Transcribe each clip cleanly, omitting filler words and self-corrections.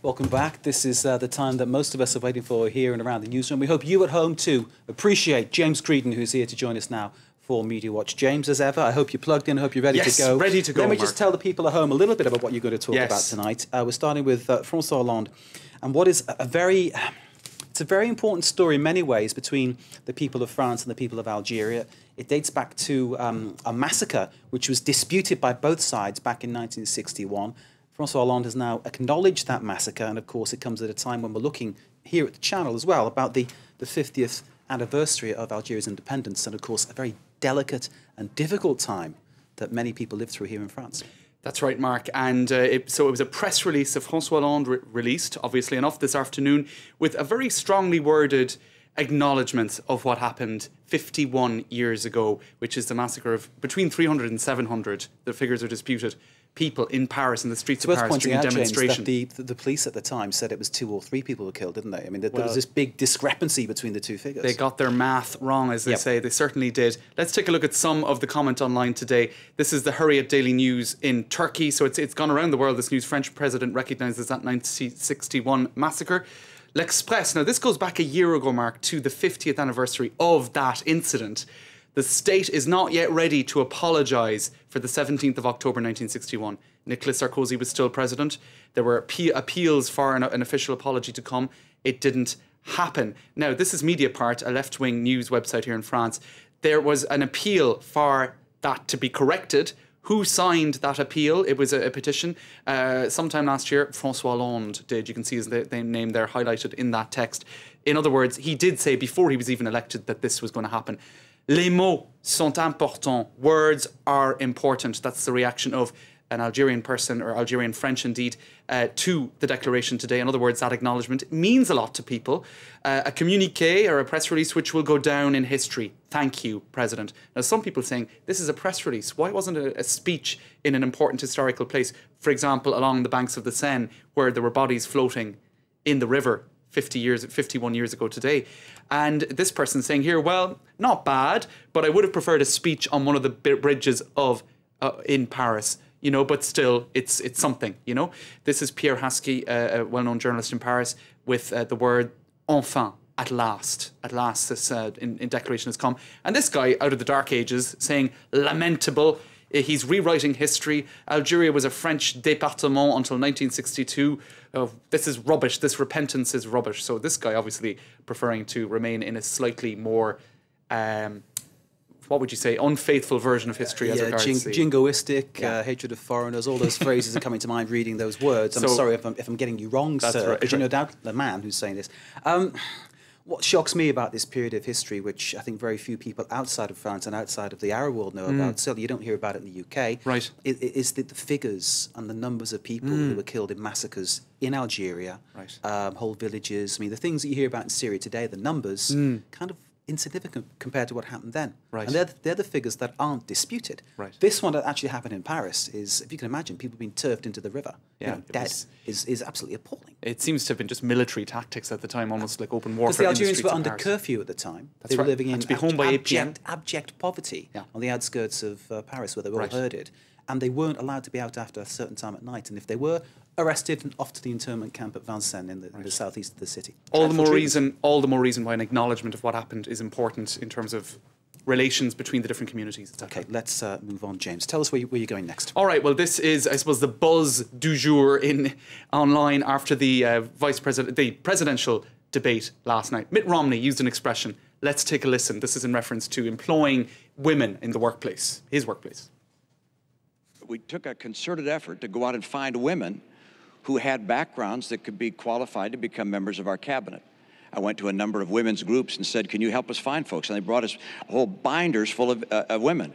Welcome back. This is the time that most of us are waiting for here and around the newsroom. We hope you at home too appreciate James Creedon, who's here to join us now for Media Watch. James, as ever, I hope you're plugged in. I hope you're ready to go. Yes, ready to go, Let me Mark. just tell the people at home a little bit about what you're going to talk about tonight. We're starting with François Hollande, and what is it's a very important story in many ways between the people of France and the people of Algeria. It dates back to a massacre which was disputed by both sides back in 1961. François Hollande has now acknowledged that massacre, and of course it comes at a time when we're looking here at the channel as well about the 50th anniversary of Algeria's independence, and of course a very delicate and difficult time that many people live through here in France. That's right, Mark. And so it was a press release of François Hollande released, obviously enough, this afternoon, with a very strongly worded acknowledgement of what happened 51 years ago, which is the massacre of between 300 and 700, the figures are disputed, people in Paris, in the streets of Paris during a demonstration. James, that the police at the time said it was 2 or 3 people were killed, didn't they? I mean, there was this big discrepancy between the two figures. They got their math wrong, as they say. They certainly did. Let's take a look at some of the comment online today. This is the Hurriyet Daily News in Turkey. So it's gone around the world, this news. French president recognises that 1961 massacre. L'Express. Now, this goes back a year ago, Mark, to the 50th anniversary of that incident. The state is not yet ready to apologise for the 17th of October 1961. Nicolas Sarkozy was still president. There were appeals for an official apology to come. It didn't happen. Now, this is Mediapart, a left-wing news website here in France. There was an appeal for that to be corrected. Who signed that appeal? It was a petition. Sometime last year, François Hollande did. You can see his name there highlighted in that text. In other words, he did say before he was even elected that this was going to happen. Les mots sont importants. Words are important. That's the reaction of an Algerian person, or Algerian French indeed, to the declaration today. In other words, that acknowledgement means a lot to people. A communiqué or a press release which will go down in history. Thank you, President. Now, some people saying, this is a press release. Why wasn't it a speech in an important historical place? For example, along the banks of the Seine, where there were bodies floating in the river 51 years ago today. And this person saying here, well, not bad, but I would have preferred a speech on one of the bridges of in Paris, you know, but still, it's something, you know. This is Pierre Haski, a well-known journalist in Paris, with the word enfin, at last. At last, this in declaration has come. And this guy, out of the dark ages, saying lamentable. He's rewriting history. Algeria was a French département until 1962. This is rubbish. This repentance is rubbish. So this guy obviously preferring to remain in a slightly more, what would you say, unfaithful version of history as regards jingoistic, hatred of foreigners. All those phrases are coming to mind reading those words. I'm sorry if I'm getting you wrong, sir, because you no doubt the man who's saying this. What shocks me about this period of history, which I think very few people outside of France and outside of the Arab world know about, certainly you don't hear about it in the UK, right, is the figures and the numbers of people who were killed in massacres in Algeria, right, whole villages. I mean, the things that you hear about in Syria today, the numbers, kind of insignificant compared to what happened then. Right. And they're the figures that aren't disputed. Right. This one that actually happened in Paris is, if you can imagine, people being turfed into the river, dead, is absolutely appalling. It seems to have been just military tactics at the time, almost like open warfare. Because the Algerians were under curfew at the time. They were living in abject poverty on the outskirts of Paris, where they were all herded. And they weren't allowed to be out after a certain time at night. And if they were, arrested and off to the internment camp at Vincennes in the southeast of the city. All the more reason why an acknowledgement of what happened is important in terms of relations between the different communities, etc. Okay, let's move on, James. Tell us where you're going next. All right, well, this is, I suppose, the buzz du jour online after the presidential debate last night. Mitt Romney used an expression, let's take a listen. This is in reference to employing women in the workplace, his workplace. We took a concerted effort to go out and find women who had backgrounds that could be qualified to become members of our cabinet. I went to a number of women's groups and said, can you help us find folks? And they brought us whole binders full of women.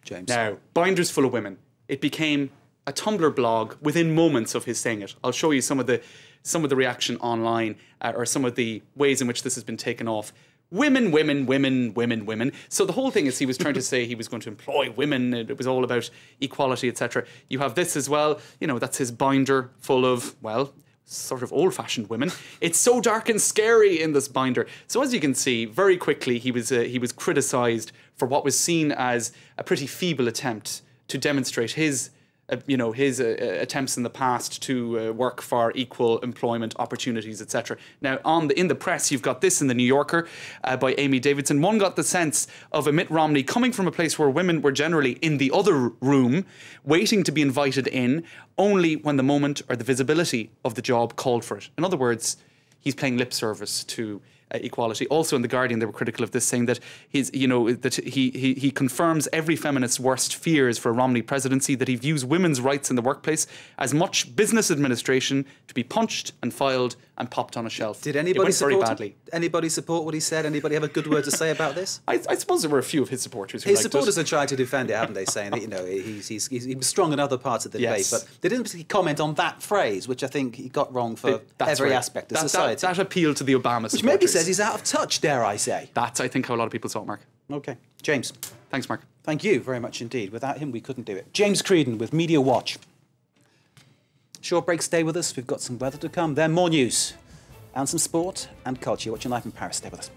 James. Now, binders full of women. It became a Tumblr blog within moments of his saying it. I'll show you some of the reaction online, or some of the ways in which this has been taken off. Women, women, women, women, women. So the whole thing is he was trying to say he was going to employ women. It was all about equality, etc. You have this as well. You know, that's his binder full of, well, sort of old-fashioned women. It's so dark and scary in this binder. So as you can see, very quickly he was criticised for what was seen as a pretty feeble attempt to demonstrate his his attempts in the past to work for equal employment opportunities, etc. Now, in the press, you've got this in the New Yorker by Amy Davidson. One got the sense of a Mitt Romney coming from a place where women were generally in the other room, waiting to be invited in, only when the moment or the visibility of the job called for it. In other words, he's paying lip service to equality. Also in The Guardian, they were critical of this, saying that he confirms every feminist's worst fears for a Romney presidency, that he views women's rights in the workplace as much business administration to be punched and filed and popped on a shelf. Did anybody support him? Anybody support what he said? Anybody have a good word to say about this? I suppose there were a few of his supporters who His supporters have tried to defend it, haven't they, saying that he was strong in other parts of the debate, but they didn't particularly comment on that phrase, which I think he got wrong for every aspect of society. That appealed to the Obama supporters. Which maybe says he's out of touch, dare I say. That's, I think, how a lot of people saw it, Mark. Okay. James. Thanks, Mark. Thank you very much indeed. Without him, we couldn't do it. James Creedon with Media Watch. Short break, stay with us. We've got some weather to come. Then more news and some sport and culture. Watching live in Paris. Stay with us.